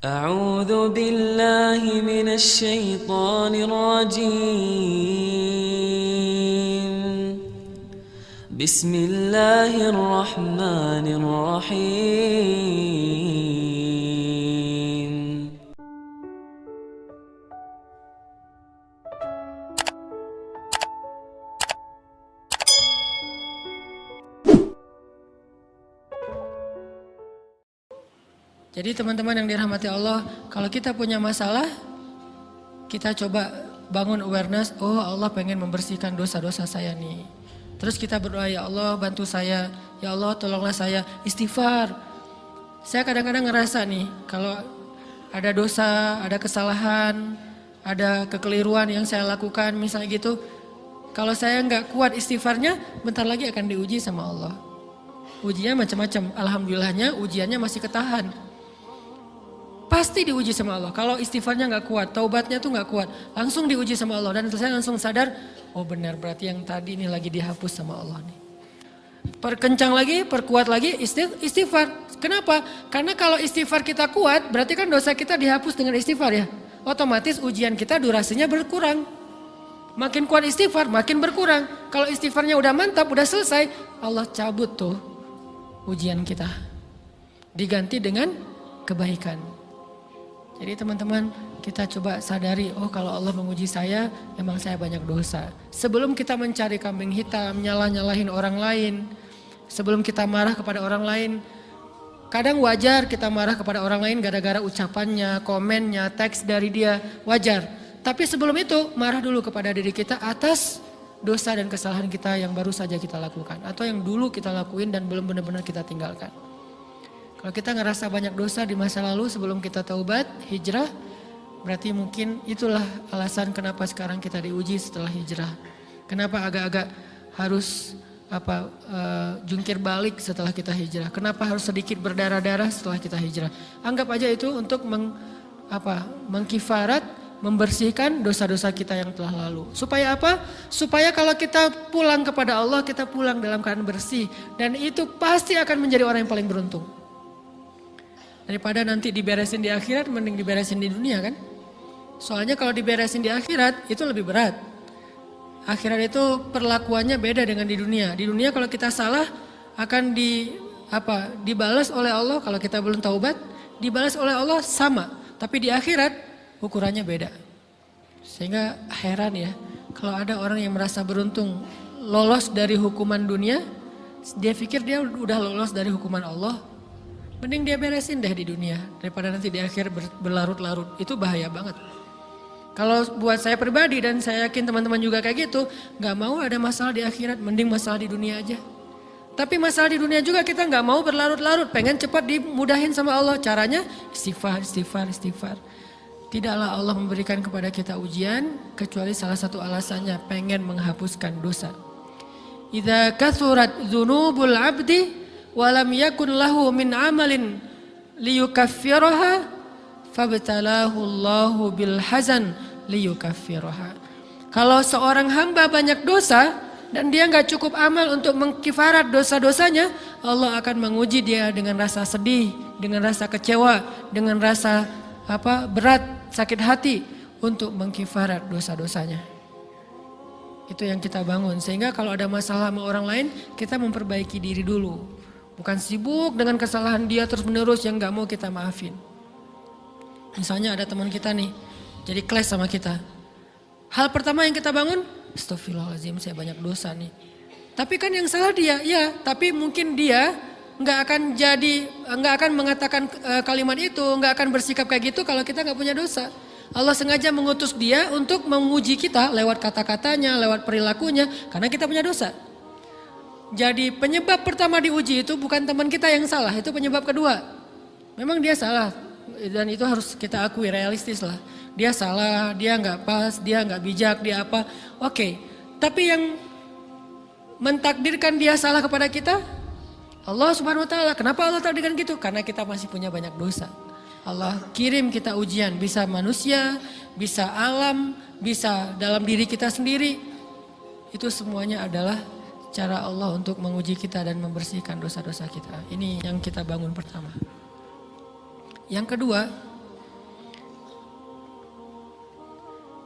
أعوذ بالله من الشيطان الرجيم. بسم الله الرحمن الرحيم. Jadi teman-teman yang dirahmati Allah, kalau kita punya masalah, kita coba bangun awareness, oh Allah pengen membersihkan dosa-dosa saya nih. Terus kita berdoa, ya Allah bantu saya, ya Allah tolonglah saya, istighfar. Saya kadang-kadang ngerasa nih, kalau ada dosa, ada kesalahan, ada kekeliruan yang saya lakukan misalnya gitu, kalau saya nggak kuat istighfarnya, bentar lagi akan diuji sama Allah. Ujinya macam-macam, alhamdulillahnya ujiannya masih ketahan. Pasti diuji sama Allah. Kalau istighfarnya nggak kuat, taubatnya tuh nggak kuat, langsung diuji sama Allah. Dan saya langsung sadar, oh benar berarti yang tadi ini lagi dihapus sama Allah nih. Perkencang lagi, perkuat lagi istighfar. Kenapa? Karena kalau istighfar kita kuat, berarti kan dosa kita dihapus dengan istighfar ya. Otomatis ujian kita durasinya berkurang. Makin kuat istighfar, makin berkurang. Kalau istighfarnya udah mantap, udah selesai, Allah cabut tuh ujian kita. Diganti dengan kebaikan. Jadi teman-teman, kita coba sadari, oh kalau Allah menguji saya, memang saya banyak dosa. Sebelum kita mencari kambing hitam, nyalahin orang lain, sebelum kita marah kepada orang lain, kadang wajar kita marah kepada orang lain gara-gara ucapannya, komennya, teks dari dia, wajar. Tapi sebelum itu, marah dulu kepada diri kita atas dosa dan kesalahan kita yang baru saja kita lakukan. Atau yang dulu kita lakuin dan belum benar-benar kita tinggalkan. Kalau kita ngerasa banyak dosa di masa lalu sebelum kita taubat, hijrah, berarti mungkin itulah alasan kenapa sekarang kita diuji setelah hijrah. Kenapa agak-agak harus jungkir balik setelah kita hijrah. Kenapa harus sedikit berdarah-darah setelah kita hijrah. Anggap aja itu untuk mengkifarat, membersihkan dosa-dosa kita yang telah lalu. Supaya apa? Supaya kalau kita pulang kepada Allah, kita pulang dalam keadaan bersih. Dan itu pasti akan menjadi orang yang paling beruntung. Daripada nanti diberesin di akhirat, mending diberesin di dunia kan. Soalnya kalau diberesin di akhirat itu lebih berat. Akhirat itu perlakuannya beda dengan di dunia. Di dunia kalau kita salah akan dibalas oleh Allah. Kalau kita belum taubat, dibalas oleh Allah sama. Tapi di akhirat ukurannya beda. Sehingga heran ya, kalau ada orang yang merasa beruntung lolos dari hukuman dunia, dia pikir dia udah lolos dari hukuman Allah. Mending dia beresin deh di dunia daripada nanti di akhir berlarut-larut. Itu bahaya banget. Kalau buat saya pribadi dan saya yakin teman-teman juga kayak gitu, gak mau ada masalah di akhirat, mending masalah di dunia aja. Tapi masalah di dunia juga kita gak mau berlarut-larut, pengen cepat dimudahin sama Allah. Caranya istighfar. Tidaklah Allah memberikan kepada kita ujian kecuali salah satu alasannya pengen menghapuskan dosa. Idza kathurat dzunubul 'abdi walam yakun lahu min amalin liyukaffiraha fabtalahu Allahu bil hazan liyukaffiraha. Kalau seorang hamba banyak dosa dan dia nggak cukup amal untuk mengkifarat dosa-dosanya, Allah akan menguji dia dengan rasa sedih, dengan rasa kecewa, dengan rasa berat, sakit hati untuk mengkifarat dosa-dosanya. Itu yang kita bangun, sehingga kalau ada masalah sama orang lain, kita memperbaiki diri dulu. Bukan sibuk dengan kesalahan dia terus menerus yang gak mau kita maafin. Misalnya ada teman kita nih, jadi clash sama kita. Hal pertama yang kita bangun, astagfirullahaladzim saya banyak dosa nih. Tapi kan yang salah dia, ya tapi mungkin dia gak akan mengatakan kalimat itu, gak akan bersikap kayak gitu kalau kita gak punya dosa. Allah sengaja mengutus dia untuk menguji kita lewat kata-katanya, lewat perilakunya, karena kita punya dosa. Jadi penyebab pertama diuji itu bukan teman kita yang salah, itu penyebab kedua. Memang dia salah dan itu harus kita akui, realistis lah. Dia salah, dia nggak pas, dia nggak bijak, dia apa. Oke, tapi yang mentakdirkan dia salah kepada kita, Allah Subhanahu Wa Taala. Kenapa Allah takdirkan gitu? Karena kita masih punya banyak dosa. Allah kirim kita ujian, bisa manusia, bisa alam, bisa dalam diri kita sendiri. Itu semuanya adalah cara Allah untuk menguji kita dan membersihkan dosa-dosa kita. Ini yang kita bangun pertama. Yang kedua,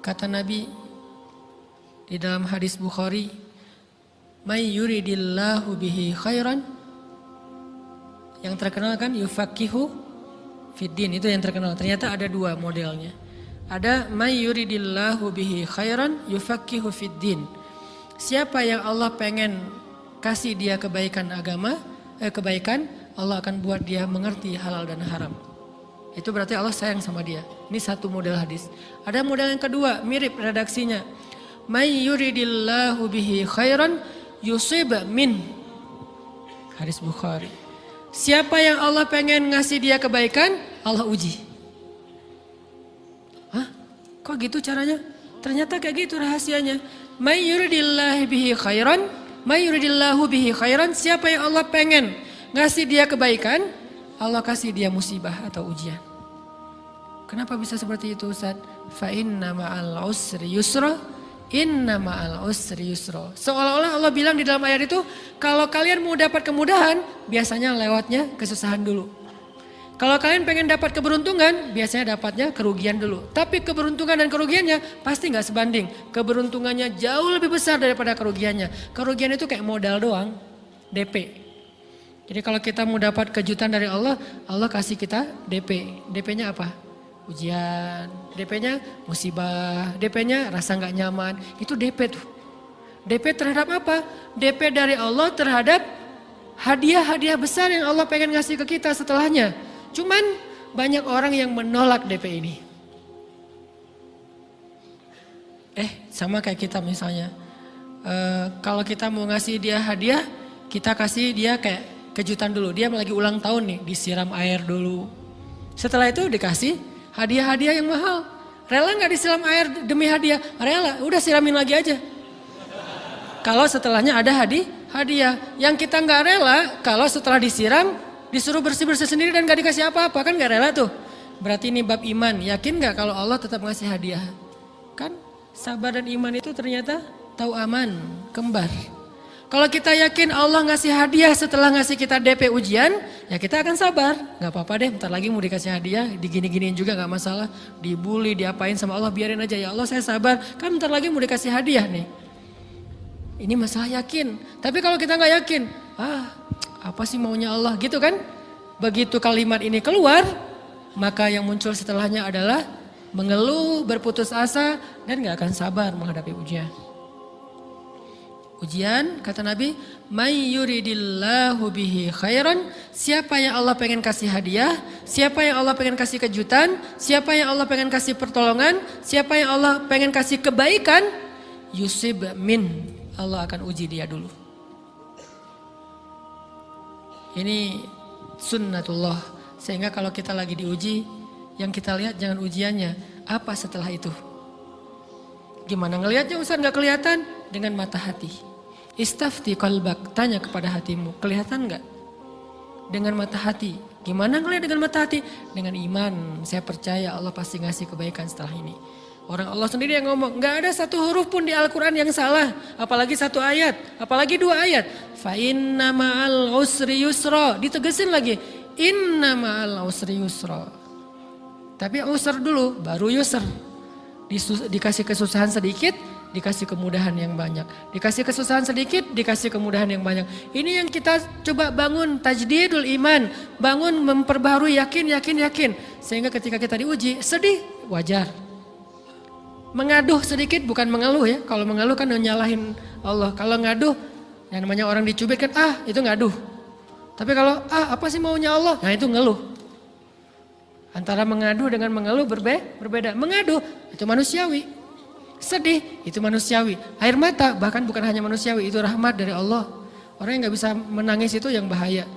Kata Nabi di dalam hadis Bukhari, "May yuridillahu bihi khairan." Yang terkenal kan yufaqihu fiddin, itu yang terkenal. Ternyata ada dua modelnya. Ada may yuridillahu bihi khairan yufaqihu fiddin. Siapa yang Allah pengen kasih dia kebaikan kebaikan, Allah akan buat dia mengerti halal dan haram. Itu berarti Allah sayang sama dia. Ini satu model hadis. Ada model yang kedua, mirip redaksinya. May yuridillahu bihi khairan yusib min. Hadis Bukhari. Siapa yang Allah pengen ngasih dia kebaikan, Allah uji. Hah? Kok gitu caranya? Ternyata kayak gitu rahasianya. May yuridillahu bihi khairan, may yuridillahu bihi khairan. Siapa yang Allah pengen ngasih dia kebaikan, Allah kasih dia musibah atau ujian. Kenapa bisa seperti itu, Ustaz? Fa inna ma'al usri yusra, inna ma'al usri yusra. Seolah-olah Allah bilang di dalam ayat itu, kalau kalian mau dapat kemudahan, biasanya lewatnya kesusahan dulu. Kalau kalian pengen dapat keberuntungan, biasanya dapatnya kerugian dulu. Tapi keberuntungan dan kerugiannya pasti nggak sebanding. Keberuntungannya jauh lebih besar daripada kerugiannya. Kerugian itu kayak modal doang, DP. Jadi kalau kita mau dapat kejutan dari Allah, Allah kasih kita DP. DP-nya apa? Ujian. DP-nya musibah. DP-nya rasa nggak nyaman. Itu DP tuh. DP terhadap apa? DP dari Allah terhadap hadiah-hadiah besar yang Allah pengen ngasih ke kita setelahnya. Cuman banyak orang yang menolak DP ini. Sama kayak kita misalnya. Kalau kita mau ngasih dia hadiah, kita kasih dia kayak kejutan dulu. Dia lagi ulang tahun nih, disiram air dulu. Setelah itu dikasih hadiah-hadiah yang mahal. Rela gak disiram air demi hadiah? Rela, udah siramin lagi aja. Kalau setelahnya ada hadiah. Yang kita gak rela, kalau setelah disiram, disuruh bersih-bersih sendiri dan gak dikasih apa-apa. Kan gak rela tuh. Berarti ini bab iman. Yakin gak kalau Allah tetap ngasih hadiah? Kan sabar dan iman itu ternyata tahu aman, kembar. Kalau kita yakin Allah ngasih hadiah setelah ngasih kita DP ujian, ya kita akan sabar. Gak apa-apa deh, bentar lagi mau dikasih hadiah, digini-giniin juga gak masalah. Dibully, diapain sama Allah, biarin aja. Ya Allah saya sabar, kan bentar lagi mau dikasih hadiah nih. Ini masalah yakin. Tapi kalau kita gak yakin, apa sih maunya Allah gitu kan. Begitu kalimat ini keluar, maka yang muncul setelahnya adalah mengeluh, berputus asa, dan gak akan sabar menghadapi ujian. Ujian, kata Nabi, may yuridillahu bihi khairan. Siapa yang Allah pengen kasih hadiah, siapa yang Allah pengen kasih kejutan, siapa yang Allah pengen kasih pertolongan, siapa yang Allah pengen kasih kebaikan, yusib min. Allah akan uji dia dulu. Ini sunnatullah. Sehingga kalau kita lagi diuji, yang kita lihat jangan ujiannya, apa setelah itu. Gimana ngelihatnya Ustaz gak kelihatan? Dengan mata hati. Istafti qalbak, tanya kepada hatimu, kelihatan enggak? Dengan mata hati. Gimana ngelihat dengan mata hati? Dengan iman, saya percaya Allah pasti ngasih kebaikan setelah ini. Orang Allah sendiri yang ngomong, enggak ada satu huruf pun di Al-Quran yang salah. Apalagi satu ayat, apalagi dua ayat. Fa inna ma'al usri yusra, ditegesin lagi. Inna ma'al usri yusra. Tapi usr dulu, baru yusr. Dikasih kesusahan sedikit, dikasih kemudahan yang banyak. Dikasih kesusahan sedikit, dikasih kemudahan yang banyak. Ini yang kita coba bangun tajdidul iman. Bangun memperbaharui yakin. Sehingga ketika kita diuji, sedih, wajar. Mengaduh sedikit bukan mengeluh ya. Kalau mengeluh kan nyalahin Allah. Kalau ngaduh, yang namanya orang dicubit kan, itu ngaduh. Tapi kalau, apa sih maunya Allah? Nah itu ngeluh. Antara mengadu dengan mengeluh berbeda. Mengadu, itu manusiawi. Sedih, itu manusiawi. Air mata bahkan bukan hanya manusiawi, itu rahmat dari Allah. Orang yang gak bisa menangis itu yang bahaya.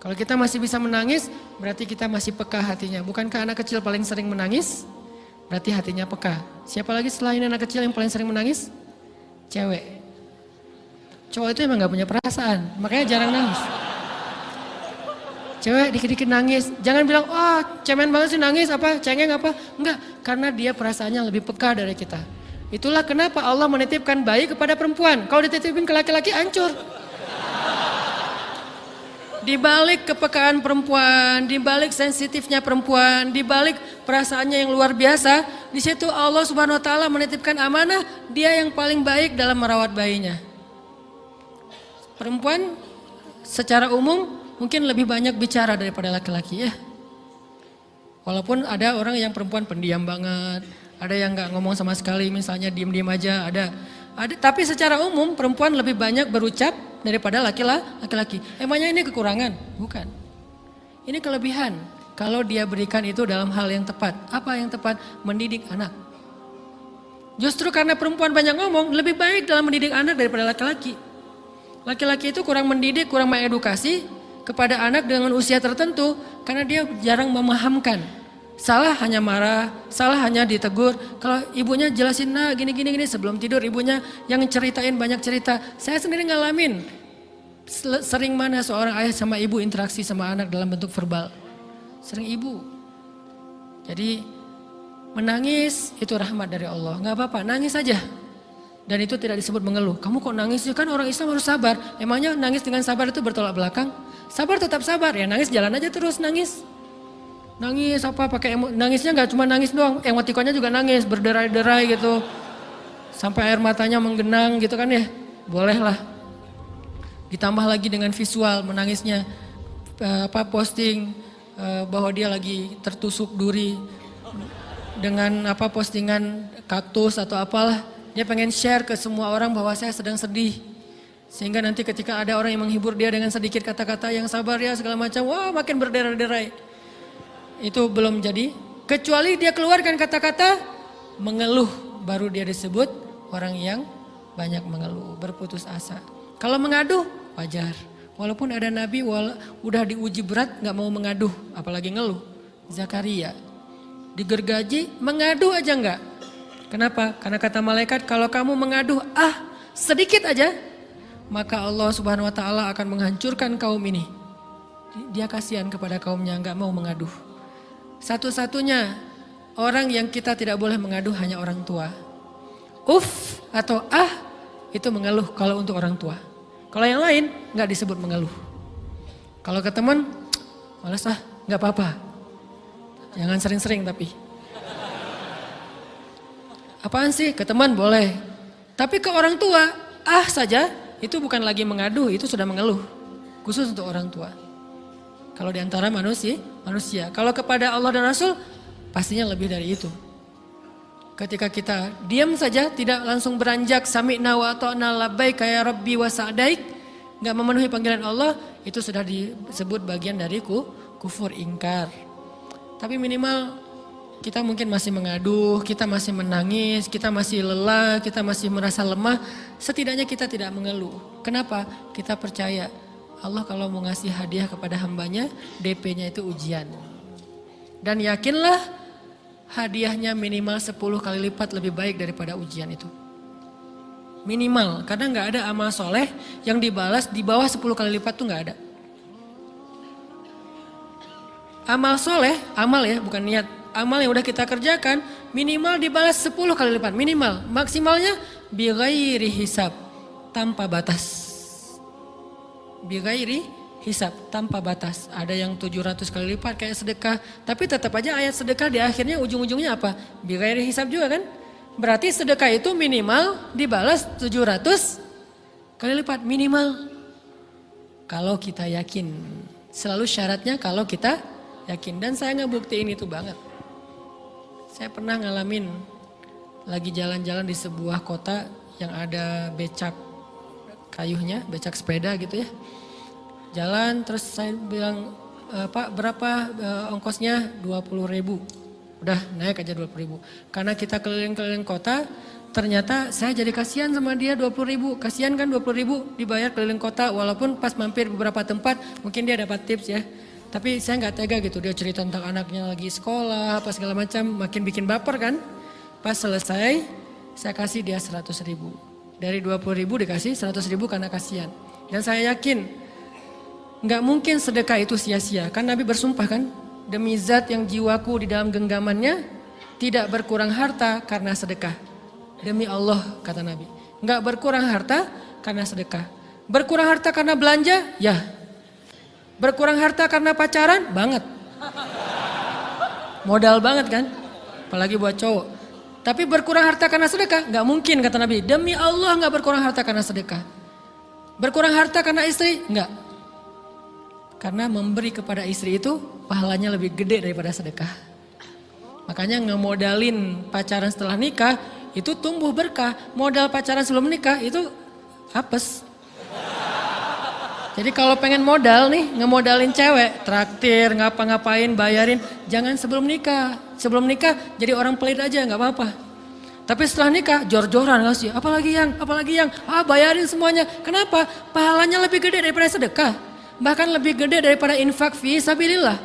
Kalau kita masih bisa menangis, berarti kita masih peka hatinya. Bukankah anak kecil paling sering menangis? Berarti hatinya peka. Siapa lagi selain anak kecil yang paling sering menangis? Cewek. Cowok itu emang gak punya perasaan, makanya jarang nangis. Cewek dikit-dikit nangis, jangan bilang, cemen banget sih nangis, cengeng apa. Enggak, karena dia perasaannya lebih peka dari kita. Itulah kenapa Allah menitipkan bayi kepada perempuan. Kalau dititipin ke laki-laki hancur. Di balik kepekaan perempuan, di balik sensitifnya perempuan, di balik perasaannya yang luar biasa, di situ Allah Subhanahu wa taala menitipkan amanah, dia yang paling baik dalam merawat bayinya. Perempuan secara umum mungkin lebih banyak bicara daripada laki-laki ya. Walaupun ada orang yang perempuan pendiam banget, ada yang nggak ngomong sama sekali, misalnya diem-diem aja, ada. Tapi secara umum perempuan lebih banyak berucap daripada laki-laki. Emangnya ini kekurangan? Bukan. Ini kelebihan. Kalau dia berikan itu dalam hal yang tepat. Apa yang tepat? Mendidik anak. Justru karena perempuan banyak ngomong, lebih baik dalam mendidik anak daripada laki-laki. Laki-laki itu kurang mendidik, kurang mengedukasi kepada anak dengan usia tertentu karena dia jarang memahamkan. Salah hanya marah, salah hanya ditegur. Kalau ibunya jelasin nah gini sebelum tidur ibunya yang ceritain banyak cerita. Saya sendiri ngalamin sering mana seorang ayah sama ibu interaksi sama anak dalam bentuk verbal. Sering ibu. Jadi menangis itu rahmat dari Allah. Gak apa-apa, nangis saja. Dan itu tidak disebut mengeluh. Kamu kok nangis? Kan orang Islam harus sabar. Emangnya nangis dengan sabar itu bertolak belakang? Sabar tetap sabar. Ya nangis jalan aja terus nangis. Nangis apa pakai nangisnya nggak cuma nangis doang, emotikonnya juga nangis, berderai-derai gitu. Sampai air matanya menggenang gitu kan ya. Boleh lah. Ditambah lagi dengan visual menangisnya posting bahwa dia lagi tertusuk duri dengan postingan kaktus atau apalah. Dia pengen share ke semua orang bahwa saya sedang sedih. Sehingga nanti ketika ada orang yang menghibur dia dengan sedikit kata-kata yang sabar ya segala macam, wah makin berderai-derai. Itu belum jadi, kecuali dia keluarkan kata-kata mengeluh, baru dia disebut orang yang banyak mengeluh, berputus asa. Kalau mengaduh wajar, walaupun ada nabi udah diuji berat gak mau mengaduh, apalagi ngeluh. Zakaria digergaji mengadu aja enggak. Kenapa? Karena kata malaikat kalau kamu mengaduh sedikit aja, maka Allah Subhanahu wa taala akan menghancurkan kaum ini. Dia kasihan kepada kaumnya gak mau mengaduh. Satu-satunya orang yang kita tidak boleh mengaduh hanya orang tua. Atau itu mengeluh kalau untuk orang tua. Kalau yang lain gak disebut mengeluh. Kalau ke teman, malas gak apa-apa. Jangan sering-sering tapi. Apaan sih? Ke teman boleh. Tapi ke orang tua, saja itu bukan lagi mengadu, itu sudah mengeluh. Khusus untuk orang tua. Kalau di antara manusia. Kalau kepada Allah dan Rasul, pastinya lebih dari itu. Ketika kita diam saja, tidak langsung beranjak sami'na wa ata'na labbaik ya rabbi wa sa'daik, enggak memenuhi panggilan Allah, itu sudah disebut bagian dari kufur ingkar. Tapi minimal kita mungkin masih mengaduh, kita masih menangis, kita masih lelah, kita masih merasa lemah, setidaknya kita tidak mengeluh. Kenapa? Kita percaya Allah kalau mau ngasih hadiah kepada hambanya, DP-nya itu ujian. Dan yakinlah hadiahnya minimal 10 kali lipat lebih baik daripada ujian itu. Minimal, karena gak ada amal soleh yang dibalas di bawah 10 kali lipat tuh gak ada. Amal soleh, amal ya bukan niat. Amal yang udah kita kerjakan minimal dibalas 10 kali lipat. Minimal, maksimalnya bighairi hisab, tanpa batas. Bighairi hisab, tanpa batas. Ada yang 700 kali lipat kayak sedekah. Tapi tetap aja ayat sedekah di akhirnya ujung-ujungnya apa? Bighairi hisab juga kan? Berarti sedekah itu minimal dibalas 700 kali lipat. Minimal. Kalau kita yakin. Selalu syaratnya kalau kita yakin. Dan saya ngebuktiin itu banget. Saya pernah ngalamin lagi jalan-jalan di sebuah kota yang ada becak kayuhnya, becak sepeda gitu ya. Jalan terus saya bilang, Pak berapa ongkosnya? 20.000. Udah naik aja 20.000. Karena kita keliling-keliling kota, ternyata saya jadi kasihan sama dia 20.000. Kasihan kan 20.000 dibayar keliling kota, walaupun pas mampir beberapa tempat mungkin dia dapat tips ya. Tapi saya nggak tega gitu, dia cerita tentang anaknya lagi sekolah, apa segala macam, makin bikin baper kan. Pas selesai, saya kasih dia 100.000. Dari 20.000 dikasih 100.000 karena kasihan. Dan saya yakin nggak mungkin sedekah itu sia-sia. Kan Nabi bersumpah kan, demi zat yang jiwaku di dalam genggamannya tidak berkurang harta karena sedekah. Demi Allah kata Nabi, nggak berkurang harta karena sedekah. Berkurang harta karena belanja? Ya. Berkurang harta karena pacaran? Banget. Modal banget kan? Apalagi buat cowok. Tapi berkurang harta karena sedekah? Nggak mungkin kata Nabi. Demi Allah nggak berkurang harta karena sedekah. Berkurang harta karena istri? Nggak. Karena memberi kepada istri itu pahalanya lebih gede daripada sedekah. Makanya ngemodalin pacaran setelah nikah itu tumbuh berkah. Modal pacaran sebelum nikah itu apes. Jadi kalau pengen modal nih, ngemodalin cewek, traktir, ngapa-ngapain, bayarin, jangan sebelum nikah. Sebelum nikah jadi orang pelit aja, nggak apa-apa. Tapi setelah nikah, jor-joran ngasih, apalagi yang, bayarin semuanya. Kenapa? Pahalanya lebih gede daripada sedekah. Bahkan lebih gede daripada infak fi sabilillah.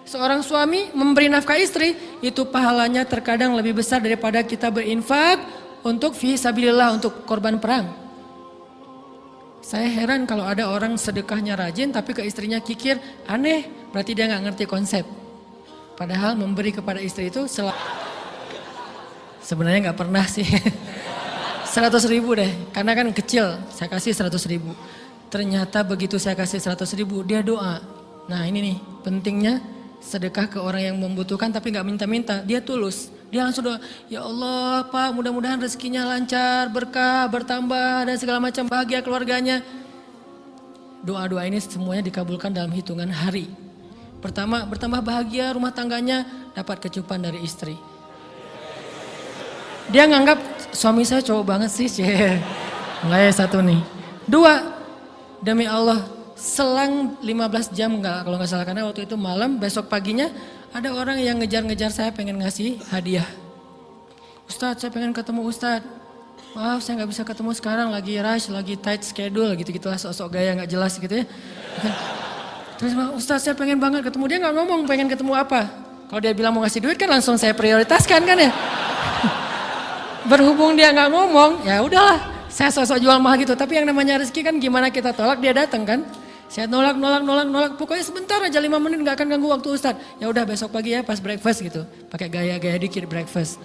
Seorang suami memberi nafkah istri, itu pahalanya terkadang lebih besar daripada kita berinfak untuk fi sabilillah, untuk korban perang. Saya heran kalau ada orang sedekahnya rajin tapi ke istrinya kikir, aneh, berarti dia nggak ngerti konsep. Padahal memberi kepada istri itu sebenarnya nggak pernah sih. 100 ribu deh, karena kan kecil, saya kasih 100 ribu. Ternyata begitu saya kasih 100 ribu, dia doa. Nah ini nih pentingnya sedekah ke orang yang membutuhkan tapi nggak minta-minta, dia tulus. Dia langsung doa, ya Allah Pak mudah-mudahan rezekinya lancar, berkah, bertambah dan segala macam, bahagia keluarganya. Doa-doa ini semuanya dikabulkan dalam hitungan hari. Pertama bertambah bahagia rumah tangganya, dapat kecupan dari istri. Dia nganggap suami saya cowok banget sih. Mulai satu nih. 2, demi Allah selang 15 jam kalau nggak salah, karena waktu itu malam, besok paginya ada orang yang ngejar-ngejar saya pengen ngasih hadiah. Ustadz saya pengen ketemu Ustadz. Maaf saya nggak bisa ketemu sekarang, lagi rush, lagi tight schedule gitu-gitulah, sok-sok gaya nggak jelas gitu ya. Terus Ustadz saya pengen banget ketemu, dia nggak ngomong pengen ketemu apa. Kalau dia bilang mau ngasih duit kan langsung saya prioritaskan kan ya. Berhubung dia nggak ngomong, ya udahlah saya sok-sok jual mahal gitu. Tapi yang namanya rezeki kan gimana kita tolak dia datang kan. Saya nolak, pokoknya sebentar aja 5 menit gak akan ganggu waktu Ustadz. Ya udah besok pagi ya pas breakfast gitu, pakai gaya-gaya dikit breakfast.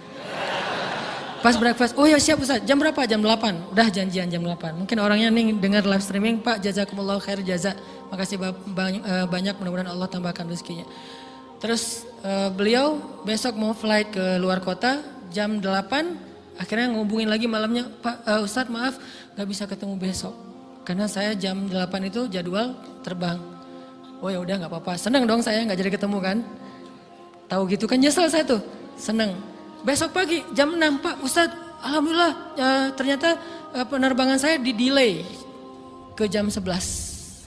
Pas breakfast, oh ya siap Ustadz, jam berapa? Jam 8, udah janjian jam 8. Mungkin orangnya nih dengar live streaming, Pak jazakumullah khair jaza. Makasih banyak, mudah-mudahan Allah tambahkan rezekinya. Terus beliau besok mau flight ke luar kota jam 8, akhirnya ngubungin lagi malamnya, Pak Ustadz maaf gak bisa ketemu besok. Karena saya jam 8 itu jadwal terbang. Oh ya udah nggak apa-apa. Seneng dong saya nggak jadi ketemu kan. Tahu gitu kan nyesel saya tuh. Seneng. Besok pagi jam 6 Pak Ustadz. Alhamdulillah ternyata penerbangan saya di-delay ke jam 11.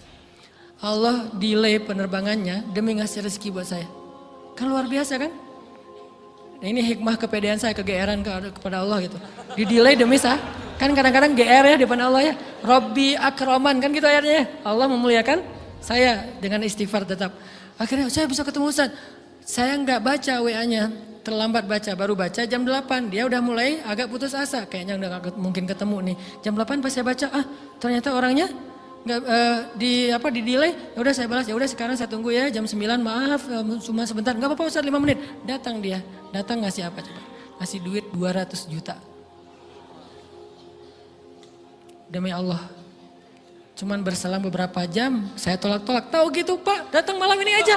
Allah delay penerbangannya demi ngasih rezeki buat saya. Kan luar biasa kan. Nah, ini hikmah kepedean saya, kegeeran kepada Allah gitu. Di-delay demi saya. Kan kadang-kadang GR ya depan Allah ya. Robbi akroman kan gitu ayatnya. Allah memuliakan saya dengan istighfar tetap. Akhirnya saya bisa ketemu Ustaz. Saya nggak baca WA-nya. Terlambat baca, baru baca jam 8. Dia udah mulai agak putus asa. Kayaknya udah gak mungkin ketemu nih. Jam 8 pas saya baca, ternyata orangnya nggak di delay. Ya udah saya balas, ya udah sekarang saya tunggu ya jam 9. Maaf cuma sebentar. Nggak apa-apa Ustaz 5 menit. Datang dia. Datang ngasih apa coba? Ngasih duit 200 juta. Demi Allah, cuman berselang beberapa jam, saya tolak-tolak. Tahu gitu Pak, datang malam ini aja.